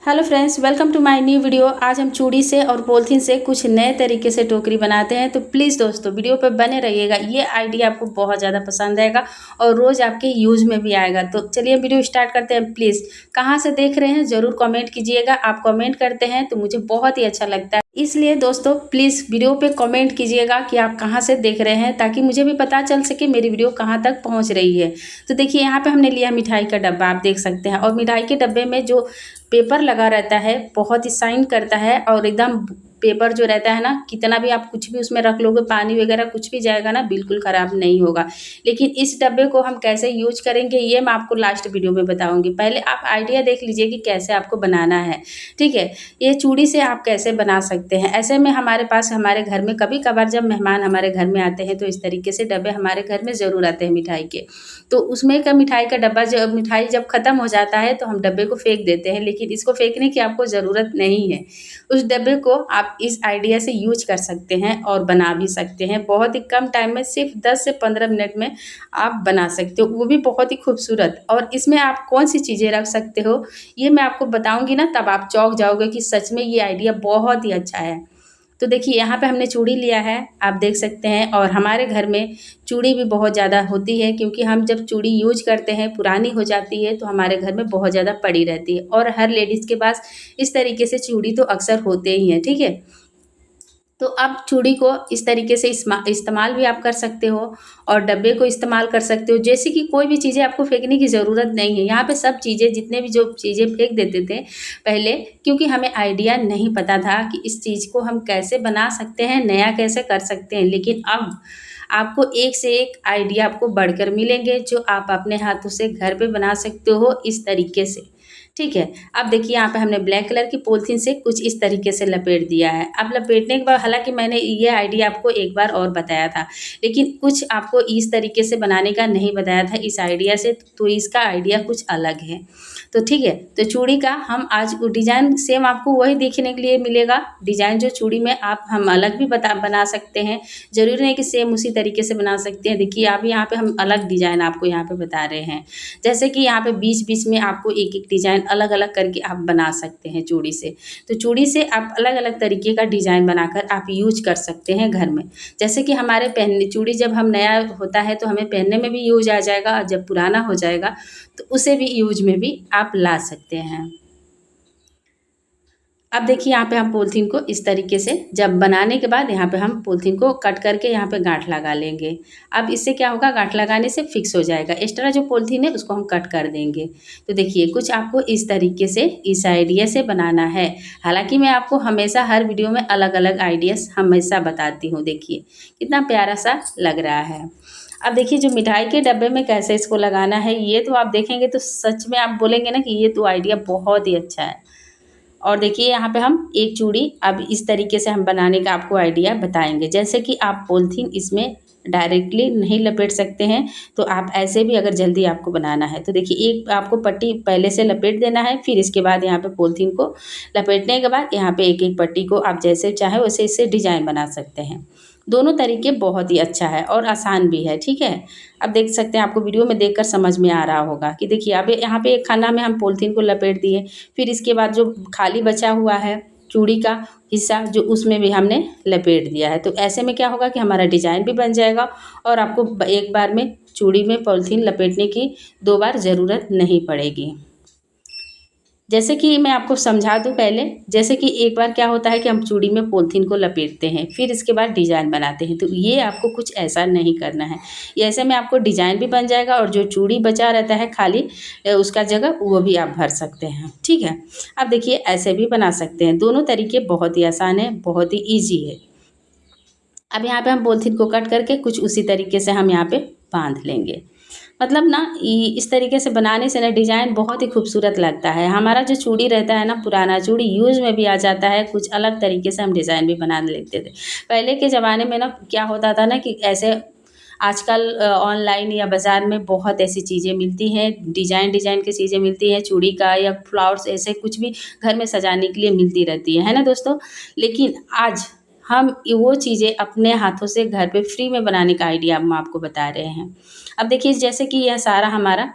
Hello friends, welcome to my new video. आज हम चूड़ी से और पॉलीथीन से कुछ नए तरीके से टोकरी बनाते हैं। तो प्लीज़ दोस्तों वीडियो पर बने रहिएगा। ये आइडिया आपको बहुत ज़्यादा पसंद आएगा और रोज़ आपके यूज़ में भी आएगा। तो चलिए वीडियो स्टार्ट करते हैं। प्लीज़ कहाँ से देख रहे हैं ज़रूर कमेंट कीजिएगा। आप कमेंट करते हैं तो मुझे बहुत ही अच्छा लगता है, इसलिए दोस्तों प्लीज़ वीडियो पे कमेंट कीजिएगा कि आप कहाँ से देख रहे हैं, ताकि मुझे भी पता चल सके मेरी वीडियो कहाँ तक पहुँच रही है। तो देखिए यहाँ पे हमने लिया मिठाई का डब्बा, आप देख सकते हैं। और मिठाई के डब्बे में जो पेपर लगा रहता है बहुत ही शाइन करता है, और एकदम पेपर जो रहता है ना, कितना भी आप कुछ भी उसमें रख लोगे, पानी वगैरह कुछ भी जाएगा ना, बिल्कुल ख़राब नहीं होगा। लेकिन इस डब्बे को हम कैसे यूज करेंगे ये मैं आपको लास्ट वीडियो में बताऊंगी। पहले आप आइडिया देख लीजिए कि कैसे आपको बनाना है। ठीक है, ये चूड़ी से आप कैसे बना सकते हैं। ऐसे में हमारे पास हमारे घर में कभी कभार जब मेहमान हमारे घर में आते हैं तो इस तरीके से डब्बे हमारे घर में ज़रूर आते हैं मिठाई के। तो उसमें का मिठाई का डब्बा, जब मिठाई जब ख़त्म हो जाता है तो हम डब्बे को फेंक देते हैं, लेकिन इसको फेंकने की आपको ज़रूरत नहीं है। उस डब्बे को आप इस आइडिया से यूज कर सकते हैं और बना भी सकते हैं। बहुत ही कम टाइम में, सिर्फ 10 से 15 मिनट में आप बना सकते हो, वो भी बहुत ही खूबसूरत। और इसमें आप कौन सी चीज़ें रख सकते हो ये मैं आपको बताऊंगी ना, तब आप चौंक जाओगे कि सच में ये आइडिया बहुत ही अच्छा है। तो देखिए यहाँ पे हमने चूड़ी लिया है, आप देख सकते हैं। और हमारे घर में चूड़ी भी बहुत ज़्यादा होती है, क्योंकि हम जब चूड़ी यूज करते हैं पुरानी हो जाती है तो हमारे घर में बहुत ज़्यादा पड़ी रहती है। और हर लेडीज़ के पास इस तरीके से चूड़ी तो अक्सर होते ही हैं। ठीक है, तो आप चूड़ी को इस तरीके से इस्तेमाल भी आप कर सकते हो और डब्बे को इस्तेमाल कर सकते हो। जैसे कि कोई भी चीज़ें आपको फेंकने की ज़रूरत नहीं है। यहाँ पे सब चीज़ें, जितने भी जो चीज़ें फेंक देते थे पहले, क्योंकि हमें आइडिया नहीं पता था कि इस चीज़ को हम कैसे बना सकते हैं, नया कैसे कर सकते हैं। लेकिन अब आपको एक से एक आइडिया आपको बढ़कर मिलेंगे, जो आप अपने हाथों से घर पे बना सकते हो इस तरीके से। ठीक है, अब देखिए यहाँ पे हमने ब्लैक कलर की पॉलीथीन से कुछ इस तरीके से लपेट दिया है। अब लपेटने के बाद, हालांकि मैंने ये आइडिया आपको एक बार और बताया था, लेकिन कुछ आपको इस तरीके से बनाने का नहीं बताया था इस आइडिया से, तो इसका आइडिया कुछ अलग है। तो ठीक है, तो चूड़ी का हम आज डिज़ाइन सेम आपको वही देखने के लिए मिलेगा। डिज़ाइन जो चूड़ी में आप हम अलग भी बना सकते हैं, ज़रूरी नहीं कि सेम उसी तरीके से बना सकते हैं। देखिए अब यहाँ पे हम अलग डिज़ाइन आपको यहाँ पे बता रहे हैं। जैसे कि यहाँ पे बीच बीच में आपको एक एक डिज़ाइन अलग अलग करके आप बना सकते हैं चूड़ी से। तो चूड़ी से आप अलग अलग तरीके का डिज़ाइन बनाकर आप यूज कर सकते हैं घर में। जैसे कि हमारे पहनने चूड़ी जब हम नया होता है तो हमें पहनने में भी यूज आ जाएगा, और जब पुराना हो जाएगा तो उसे भी यूज में भी आप ला सकते हैं। अब देखिए यहाँ पे हम पॉलीथीन को इस तरीके से जब बनाने के बाद यहाँ पे हम पॉलीथीन को कट करके यहाँ पे गांठ लगा लेंगे। अब इससे क्या होगा, गांठ लगाने से फिक्स हो जाएगा। एक्स्ट्रा जो पॉलीथीन है उसको हम कट कर देंगे। तो देखिए कुछ आपको इस तरीके से इस आइडिया से बनाना है। हालांकि मैं आपको हमेशा हर वीडियो में अलग अलग आइडियाज़ हमेशा बताती हूँ। देखिए कितना प्यारा सा लग रहा है। अब देखिए जो मिठाई के डब्बे में कैसे इसको लगाना है, ये तो आप देखेंगे तो सच में आप बोलेंगे ना कि ये तो आइडिया बहुत ही अच्छा है। और देखिए यहाँ पे हम एक चूड़ी अब इस तरीके से हम बनाने का आपको आइडिया बताएंगे। जैसे कि आप पॉलीथीन इसमें डायरेक्टली नहीं लपेट सकते हैं, तो आप ऐसे भी अगर जल्दी आपको बनाना है तो देखिए एक आपको पट्टी पहले से लपेट देना है, फिर इसके बाद यहाँ पे पॉलीथीन को लपेटने के बाद यहाँ पे एक एक पट्टी को आप जैसे चाहे वैसे इससे डिजाइन बना सकते हैं। दोनों तरीके बहुत ही अच्छा है और आसान भी है। ठीक है, अब देख सकते हैं, आपको वीडियो में देखकर समझ में आ रहा होगा कि देखिए अब यहाँ पे एक खाना में हम पॉलीथीन को लपेट दिए, फिर इसके बाद जो खाली बचा हुआ है चूड़ी का हिस्सा जो उसमें भी हमने लपेट दिया है। तो ऐसे में क्या होगा कि हमारा डिजाइन भी बन जाएगा और आपको एक बार में चूड़ी में पॉलीथीन लपेटने की 2 बार ज़रूरत नहीं पड़ेगी। जैसे कि मैं आपको समझा दूँ पहले, जैसे कि एक बार क्या होता है कि हम चूड़ी में पॉलीथीन को लपेटते हैं, फिर इसके बाद डिज़ाइन बनाते हैं। तो ये आपको कुछ ऐसा नहीं करना है। ये ऐसे में आपको डिज़ाइन भी बन जाएगा और जो चूड़ी बचा रहता है खाली उसका जगह वो भी आप भर सकते हैं। ठीक है, अब देखिए ऐसे भी बना सकते हैं। दोनों तरीके बहुत ही आसान है, बहुत ही ईजी है। अब यहाँ पे हम पॉलीथीन को कट करके कुछ उसी तरीके से हम यहाँ पे बांध लेंगे। मतलब ना इस तरीके से बनाने से ना डिज़ाइन बहुत ही खूबसूरत लगता है। हमारा जो चूड़ी रहता है ना, पुराना चूड़ी यूज़ में भी आ जाता है। कुछ अलग तरीके से हम डिज़ाइन भी बना लेते थे। पहले के ज़माने में ना क्या होता था ना कि ऐसे आजकल ऑनलाइन या बाज़ार में बहुत ऐसी चीज़ें मिलती हैं, डिज़ाइन डिज़ाइन की चीज़ें मिलती हैं, चूड़ी का या फ्लावर्स ऐसे कुछ भी घर में सजाने के लिए मिलती रहती है ना दोस्तों। लेकिन आज हम वो चीज़ें अपने हाथों से घर पे फ्री में बनाने का आइडिया हम आपको बता रहे हैं। अब देखिए जैसे कि यह सारा हमारा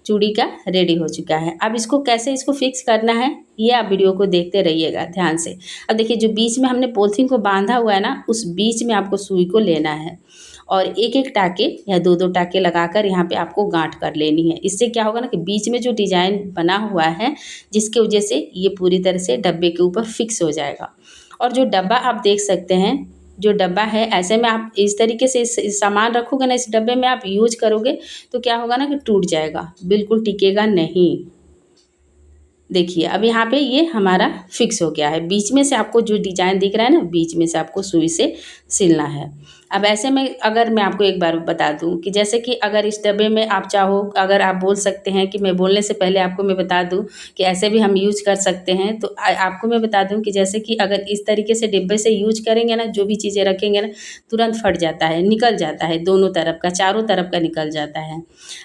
चूड़ी का रेडी हो चुका है। अब इसको कैसे इसको फिक्स करना है ये आप वीडियो को देखते रहिएगा ध्यान से। अब देखिए जो बीच में हमने पॉलीथीन को बांधा हुआ है ना, उस बीच में आपको सुई को लेना है और एक एक टाके या दो दो टाके लगाकर यहाँ पे आपको गांठ कर लेनी है। इससे क्या होगा ना कि बीच में जो डिजाइन बना हुआ है जिसकी वजह से ये पूरी तरह से डब्बे के ऊपर फिक्स हो जाएगा। और जो डब्बा आप देख सकते हैं, जो डब्बा है ऐसे में आप इस तरीके से इस सामान रखोगे ना, इस डब्बे में आप यूज करोगे तो क्या होगा ना कि टूट जाएगा, बिल्कुल टिकेगा नहीं। देखिए अब यहाँ पे ये हमारा फिक्स हो गया है। बीच में से आपको जो डिजाइन दिख रहा है ना, बीच में से आपको सुई से सिलना है। अब ऐसे में अगर मैं आपको एक बार बता दूं कि जैसे कि अगर इस डब्बे में आप चाहो, अगर आप बोल सकते हैं कि मैं बोलने से पहले आपको मैं बता दूं कि ऐसे भी हम यूज कर सकते हैं, तो आपको मैं बता दूं कि जैसे कि अगर इस तरीके से डिब्बे से यूज करेंगे ना, जो भी चीज़ें रखेंगे ना, तुरंत फट जाता है, निकल जाता है, दोनों तरफ का, चारों तरफ का निकल जाता है।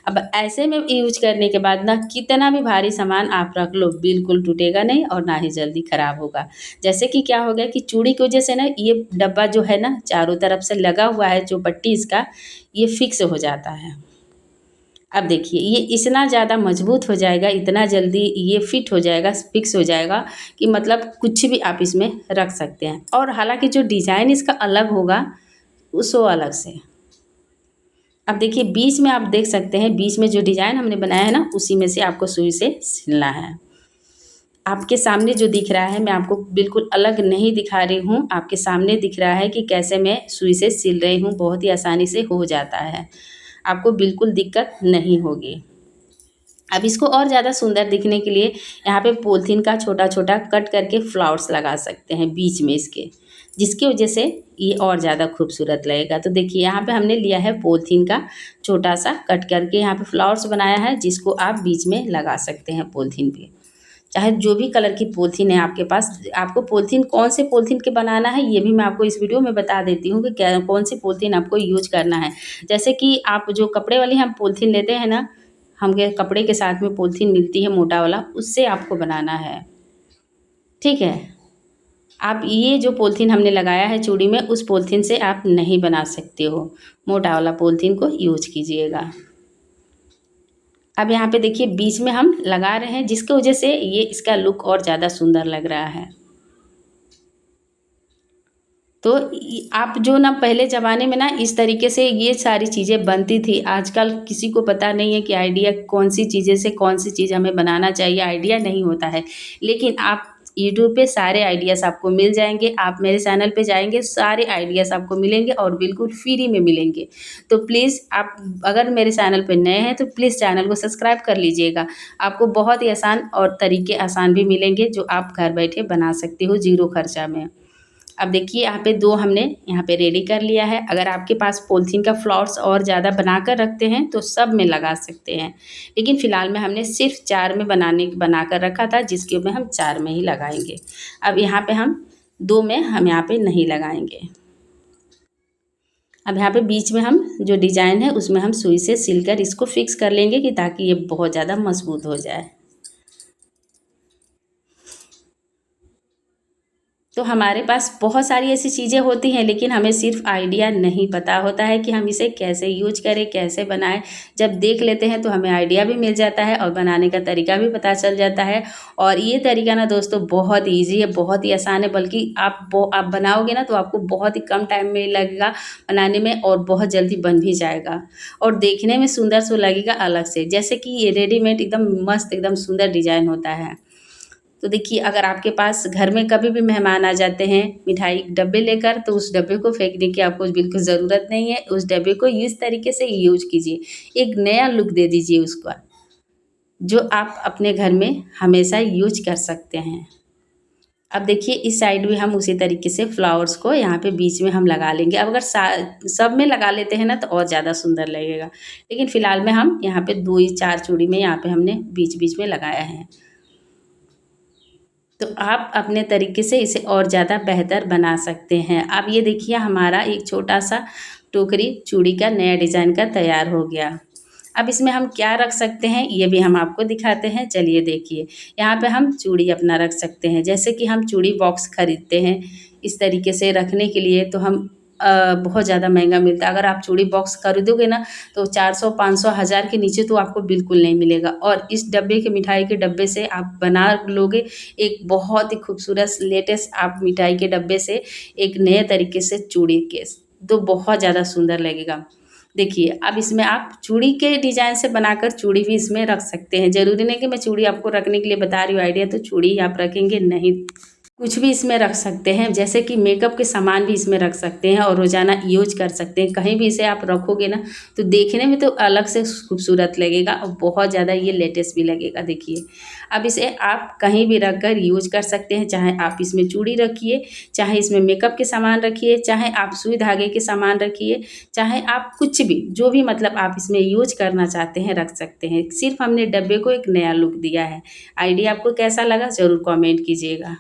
अब ऐसे में यूज करने के बाद ना कितना भी भारी सामान आप रख लो बिल्कुल टूटेगा नहीं और ना ही जल्दी ख़राब होगा। जैसे कि क्या हो गया कि चूड़ी की वजह से ना ये डब्बा जो है ना चारों तरफ से लगा हुआ है, जो पट्टी इसका ये फिक्स हो जाता है। अब देखिए ये इतना ज़्यादा मजबूत हो जाएगा, इतना जल्दी ये फिट हो जाएगा, फिक्स हो जाएगा कि मतलब कुछ भी आप इसमें रख सकते हैं। और हालांकि जो डिज़ाइन इसका अलग होगा उसो अलग से। अब देखिए बीच में आप देख सकते हैं, बीच में जो डिज़ाइन हमने बनाया है ना, उसी में से आपको सुई से सिलना है। आपके सामने जो दिख रहा है, मैं आपको बिल्कुल अलग नहीं दिखा रही हूँ, आपके सामने दिख रहा है कि कैसे मैं सुई से सिल रही हूँ। बहुत ही आसानी से हो जाता है, आपको बिल्कुल दिक्कत नहीं होगी। अब इसको और ज़्यादा सुंदर दिखने के लिए यहाँ पे पॉलीथीन का छोटा छोटा कट करके फ्लावर्स लगा सकते हैं बीच में इसके, जिसकी वजह से ये और ज़्यादा खूबसूरत लगेगा। तो देखिए यहाँ पे हमने लिया है पॉलीथीन का छोटा सा कट करके यहाँ पे फ्लावर्स बनाया है, जिसको आप बीच में लगा सकते हैं पॉलीथीन पे। चाहे जो भी कलर की पॉलीथीन है आपके पास, आपको पॉलीथीन कौन से पॉलीथीन के बनाना है ये भी मैं आपको इस वीडियो में बता देती हूँ कि क्या कौन सी पॉलीथीन आपको यूज करना है। जैसे कि आप जो कपड़े वाली हम पॉलीथीन लेते हैं ना, हम कपड़े के साथ में पॉलीथीन मिलती है मोटा वाला, उससे आपको बनाना है, ठीक है। आप ये जो पॉलीथीन हमने लगाया है चूड़ी में, उस पॉलीथीन से आप नहीं बना सकते हो, मोटा वाला पॉलीथीन को यूज कीजिएगा। अब यहाँ पे देखिए बीच में हम लगा रहे हैं, जिसकी वजह से ये इसका लुक और ज़्यादा सुंदर लग रहा है। तो आप जो ना पहले ज़माने में ना इस तरीके से ये सारी चीज़ें बनती थी। आजकल किसी को पता नहीं है कि आइडिया कौन सी चीज़ें से कौन सी चीज़ हमें बनाना चाहिए, आइडिया नहीं होता है। लेकिन आप यूट्यूब पे सारे आइडियाज़ आपको मिल जाएंगे, आप मेरे चैनल पे जाएंगे सारे आइडियाज़ आपको मिलेंगे और बिल्कुल फ्री में मिलेंगे। तो प्लीज़ आप अगर मेरे चैनल पे नए हैं तो प्लीज़ चैनल को सब्सक्राइब कर लीजिएगा। आपको बहुत ही आसान और तरीके आसान भी मिलेंगे जो आप घर बैठे बना सकते हो ज़ीरो खर्चा में। अब देखिए यहाँ पे दो हमने यहाँ पे रेडी कर लिया है। अगर आपके पास पॉलीथीन का फ्लावर्स और ज़्यादा बनाकर रखते हैं तो सब में लगा सकते हैं, लेकिन फ़िलहाल में हमने सिर्फ 4 में बनाकर रखा था, जिसके में हम 4 में ही लगाएंगे। अब यहाँ पे हम 2 में हम यहाँ पे नहीं लगाएंगे। अब यहाँ पे बीच में हम जो डिज़ाइन है उसमें हम सुई से सिलकर इसको फिक्स कर लेंगे कि ताकि ये बहुत ज़्यादा मजबूत हो जाए। तो हमारे पास बहुत सारी ऐसी चीज़ें होती हैं, लेकिन हमें सिर्फ आइडिया नहीं पता होता है कि हम इसे कैसे यूज करें, कैसे बनाएं। जब देख लेते हैं तो हमें आइडिया भी मिल जाता है और बनाने का तरीका भी पता चल जाता है। और ये तरीका ना दोस्तों बहुत ईजी है, बहुत ही आसान है, बल्कि आप बनाओगे ना तो आपको बहुत ही कम टाइम में लगेगा बनाने में और बहुत जल्दी बन भी जाएगा और देखने में सुंदर सो लगेगा अलग से, जैसे कि ये रेडीमेड एकदम मस्त एकदम सुंदर डिजाइन होता है। तो देखिए अगर आपके पास घर में कभी भी मेहमान आ जाते हैं मिठाई डब्बे लेकर, तो उस डब्बे को फेंकने की आपको बिल्कुल ज़रूरत नहीं है। उस डब्बे को इस तरीके से यूज कीजिए, एक नया लुक दे दीजिए उसको, जो आप अपने घर में हमेशा यूज कर सकते हैं। अब देखिए इस साइड भी हम उसी तरीके से फ्लावर्स को यहाँ पे बीच में हम लगा लेंगे। अब अगर सब में लगा लेते हैं ना तो और ज़्यादा सुंदर लगेगा, लेकिन फ़िलहाल में हम यहाँ पे 2 ही 4 चूड़ी में यहाँ पे हमने बीच बीच में लगाया है। तो आप अपने तरीके से इसे और ज़्यादा बेहतर बना सकते हैं। अब ये देखिए हमारा एक छोटा सा टोकरी चूड़ी का नया डिज़ाइन का तैयार हो गया। अब इसमें हम क्या रख सकते हैं ये भी हम आपको दिखाते हैं। चलिए देखिए यहाँ पे हम चूड़ी अपना रख सकते हैं। जैसे कि हम चूड़ी बॉक्स खरीदते हैं इस तरीके से रखने के लिए, तो हम बहुत ज़्यादा महंगा मिलता है। अगर आप चूड़ी बॉक्स खरीदोगे ना तो 400, 500, 1000 के नीचे तो आपको बिल्कुल नहीं मिलेगा। और इस डब्बे के मिठाई के डब्बे से आप बना लोगे एक बहुत ही खूबसूरत लेटेस्ट आप मिठाई के डब्बे से एक नए तरीके से चूड़ी केस, तो बहुत ज़्यादा सुंदर लगेगा। देखिए अब इसमें आप चूड़ी के डिज़ाइन से बनाकर चूड़ी भी इसमें रख सकते हैं। ज़रूरी नहीं कि मैं चूड़ी आपको रखने के लिए बता रही हूँ आइडिया, तो चूड़ी आप रखेंगे नहीं, कुछ भी इसमें रख सकते हैं। जैसे कि मेकअप के सामान भी इसमें रख सकते हैं और रोज़ाना यूज कर सकते हैं। कहीं भी इसे आप रखोगे ना तो देखने में तो अलग से खूबसूरत लगेगा और बहुत ज़्यादा ये लेटेस्ट भी लगेगा। देखिए अब इसे आप कहीं भी रख कर यूज कर सकते हैं, चाहे आप इसमें चूड़ी रखिए, चाहे इसमें मेकअप के सामान रखिए, चाहे आप सुई धागे के सामान रखिए, चाहे आप कुछ भी जो भी मतलब आप इसमें यूज करना चाहते हैं रख सकते हैं। सिर्फ हमने डब्बे को एक नया लुक दिया है। आइडिया आपको कैसा लगा ज़रूर कमेंट कीजिएगा।